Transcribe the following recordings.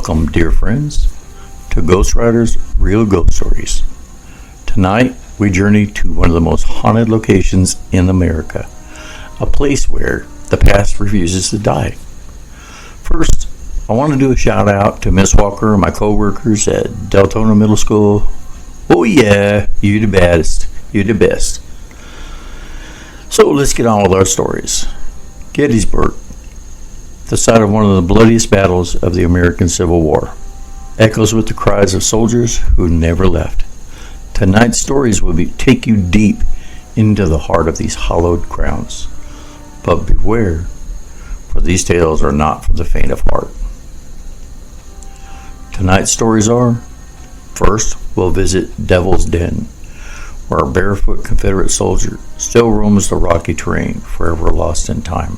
Welcome, dear friends, to Ghost Riders Real Ghost Stories. Tonight, we journey to one of the most haunted locations in America, a place where the past refuses to die. First, I want to do a shout out to Miss Walker and my co-workers at Deltona Middle School. Oh yeah, you the best. You the best. So let's get on with our stories. Gettysburg, the site of one of the bloodiest battles of the American Civil War, echoes with the cries of soldiers who never left. Tonight's stories will take you deep into the heart of these hallowed grounds. But beware, for these tales are not for the faint of heart. Tonight's stories are: first, we'll visit Devil's Den, where a barefoot Confederate soldier still roams the rocky terrain, forever lost in time.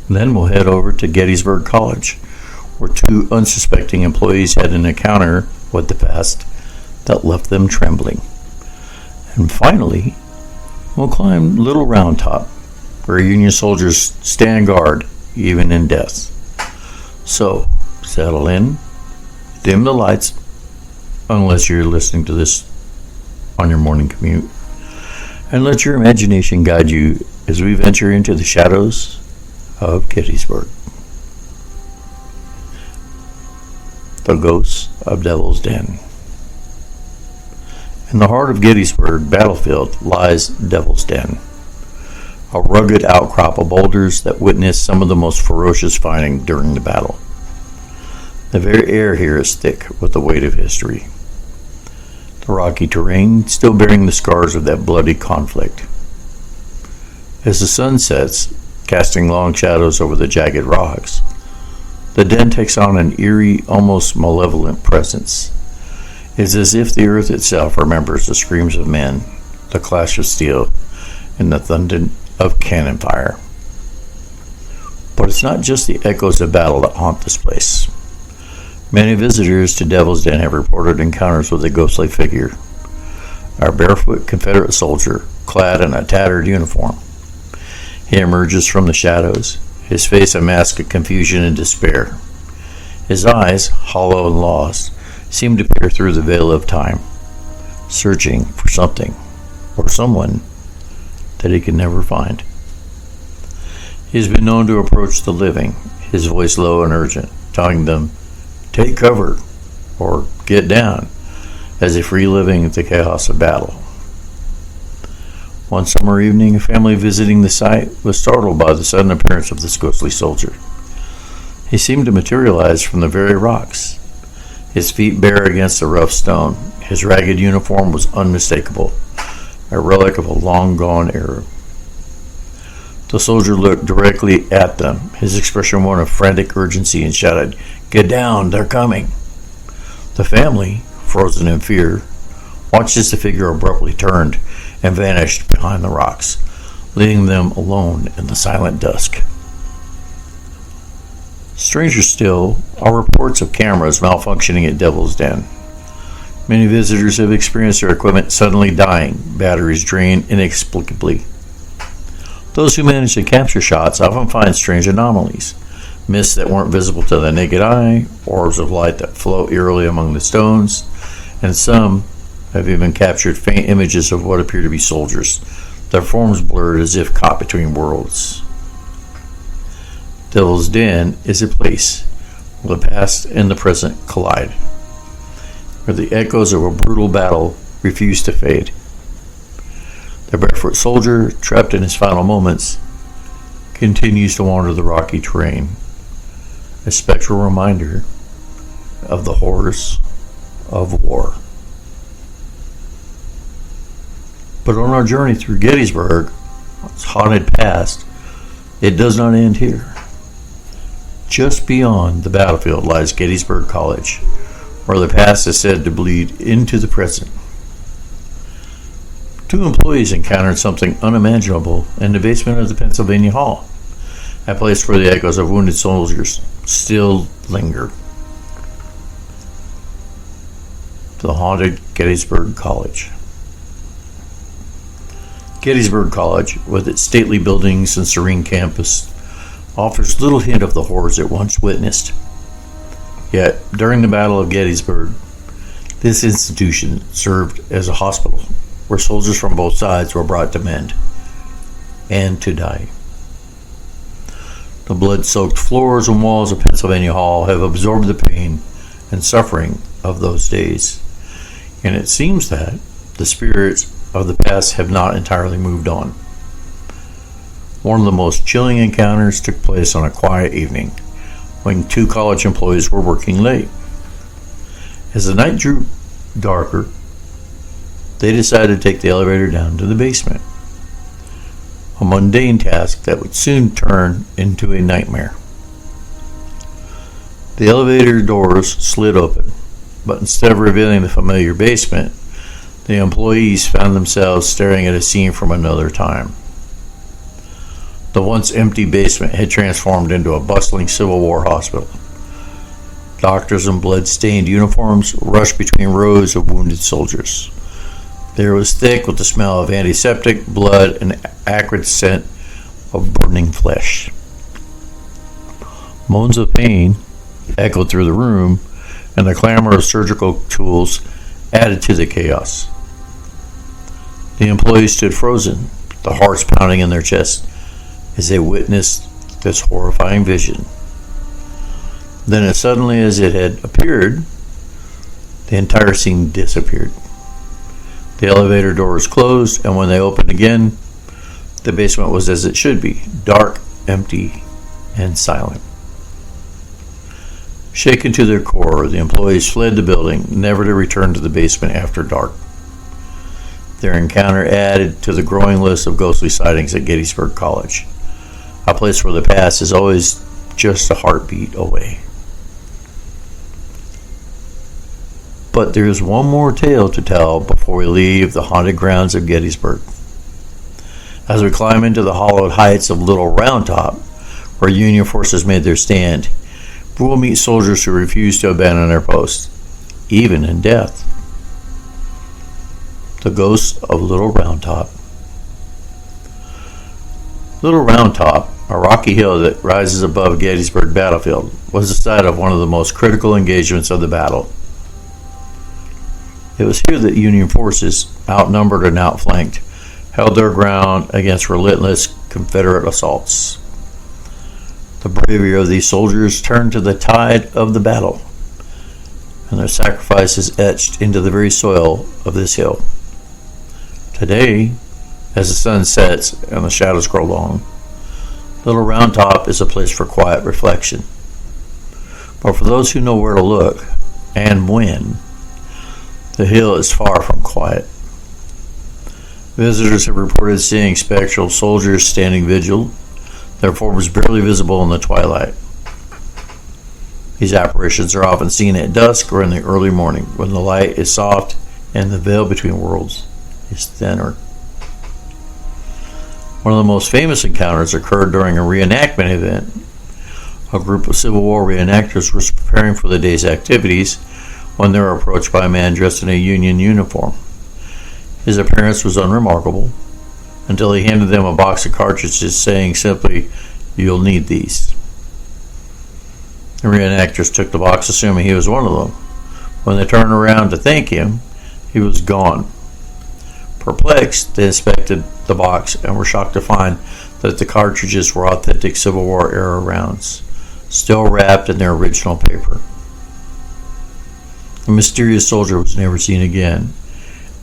Then we'll head over to Gettysburg College, where two unsuspecting employees had an encounter with the past that left them trembling. And finally, we'll climb Little Round Top, where Union soldiers stand guard even in death. So, settle in, dim the lights, unless you're listening to this on your morning commute, and let your imagination guide you as we venture into the shadows of Gettysburg. The Ghosts of Devil's Den. In the heart of Gettysburg battlefield lies Devil's Den, a rugged outcrop of boulders that witnessed some of the most ferocious fighting during the battle. The very air here is thick with the weight of history. The rocky terrain still bearing the scars of that bloody conflict. As the sun sets, casting long shadows over the jagged rocks, the den takes on an eerie, almost malevolent presence. It's as if the earth itself remembers the screams of men, the clash of steel, and the thunder of cannon fire. But it's not just the echoes of battle that haunt this place. Many visitors to Devil's Den have reported encounters with a ghostly figure, a barefoot Confederate soldier clad in a tattered uniform. He emerges from the shadows, his face a mask of confusion and despair. His eyes, hollow and lost, seem to peer through the veil of time, searching for something or someone that he can never find. He has been known to approach the living, his voice low and urgent, telling them, "Take cover," or "Get down," as if reliving the chaos of battle. One summer evening, a family visiting the site was startled by the sudden appearance of this ghostly soldier. He seemed to materialize from the very rocks, his feet bare against the rough stone. His ragged uniform was unmistakable, a relic of a long-gone era. The soldier looked directly at them, his expression one of frantic urgency, and shouted, "Get down, they're coming." The family, frozen in fear, watched as the figure abruptly turned and vanished behind the rocks, leaving them alone in the silent dusk. Stranger still are reports of cameras malfunctioning at Devil's Den. Many visitors have experienced their equipment suddenly dying, batteries drained inexplicably. Those who manage to capture shots often find strange anomalies, mists that weren't visible to the naked eye, orbs of light that float eerily among the stones, and some have even captured faint images of what appear to be soldiers, their forms blurred as if caught between worlds. Devil's Den is a place where the past and the present collide, where the echoes of a brutal battle refuse to fade. The barefoot soldier, trapped in his final moments, continues to wander the rocky terrain, a spectral reminder of the horrors of war. But on our journey through Gettysburg, its haunted past, it does not end here. Just beyond the battlefield lies Gettysburg College, where the past is said to bleed into the present. Two employees encountered something unimaginable in the basement of the Pennsylvania Hall, a place where the echoes of wounded soldiers still linger. The haunted Gettysburg College. Gettysburg College, with its stately buildings and serene campus, offers little hint of the horrors it once witnessed. Yet, during the Battle of Gettysburg, this institution served as a hospital where soldiers from both sides were brought to mend and to die. The blood-soaked floors and walls of Pennsylvania Hall have absorbed the pain and suffering of those days, and it seems that the spirits of the past have not entirely moved on. One of the most chilling encounters took place on a quiet evening when two college employees were working late. As the night drew darker, they decided to take the elevator down to the basement, a mundane task that would soon turn into a nightmare. The elevator doors slid open, but instead of revealing the familiar basement, the employees found themselves staring at a scene from another time. The once empty basement had transformed into a bustling Civil War hospital. Doctors in blood-stained uniforms rushed between rows of wounded soldiers. The air was thick with the smell of antiseptic, blood, and acrid scent of burning flesh. Moans of pain echoed through the room, and the clamor of surgical tools added to the chaos. The employees stood frozen, the hearts pounding in their chests, as they witnessed this horrifying vision. Then, as suddenly as it had appeared, the entire scene disappeared. The elevator doors closed, and when they opened again, the basement was as it should be, dark, empty, and silent. Shaken to their core, the employees fled the building, never to return to the basement after dark. Their encounter added to the growing list of ghostly sightings at Gettysburg College, a place where the past is always just a heartbeat away. But there is one more tale to tell before we leave the haunted grounds of Gettysburg. As we climb into the hollowed heights of Little Round Top, where Union forces made their stand, we will meet soldiers who refuse to abandon their posts, even in death. The ghost of Little Round Top. Little Round Top, a rocky hill that rises above Gettysburg battlefield, was the site of one of the most critical engagements of the battle. It was here that Union forces, outnumbered and outflanked, held their ground against relentless Confederate assaults. The bravery of these soldiers turned to the tide of the battle, and their sacrifices etched into the very soil of this hill. Today, as the sun sets and the shadows grow long, Little Round Top is a place for quiet reflection. But for those who know where to look and when, the hill is far from quiet. Visitors have reported seeing spectral soldiers standing vigil, their forms barely visible in the twilight. These apparitions are often seen at dusk or in the early morning, when the light is soft and the veil between worlds is thinner. One of the most famous encounters occurred during a reenactment event. A group of Civil War reenactors was preparing for the day's activities when they were approached by a man dressed in a Union uniform. His appearance was unremarkable until he handed them a box of cartridges, saying simply, "You'll need these." The reenactors took the box, assuming he was one of them. When they turned around to thank him, he was gone. Perplexed, they inspected the box and were shocked to find that the cartridges were authentic Civil War era rounds, still wrapped in their original paper. The mysterious soldier was never seen again,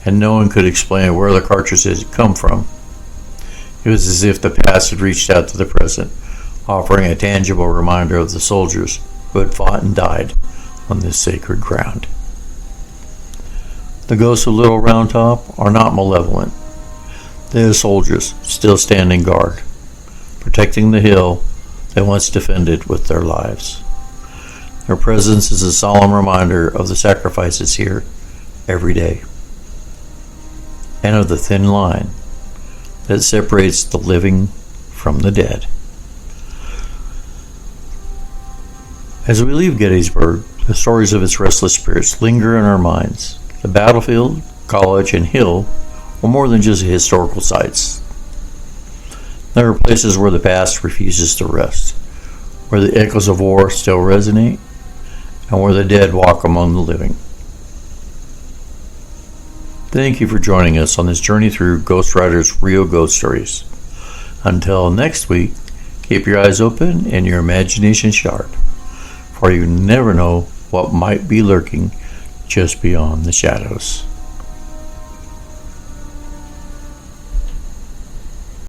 and no one could explain where the cartridges had come from. It was as if the past had reached out to the present, offering a tangible reminder of the soldiers who had fought and died on this sacred ground. The ghosts of Little Round Top are not malevolent. They are soldiers still standing guard, protecting the hill they once defended with their lives. Their presence is a solemn reminder of the sacrifices here every day, and of the thin line that separates the living from the dead. As we leave Gettysburg, the stories of its restless spirits linger in our minds. The battlefield, college, and hill were more than just historical sites. There are places where the past refuses to rest, where the echoes of war still resonate, and where the dead walk among the living. Thank you for joining us on this journey through Ghost Riders Real Ghost Stories. Until next week, keep your eyes open and your imagination sharp, for you never know what might be lurking just beyond the shadows.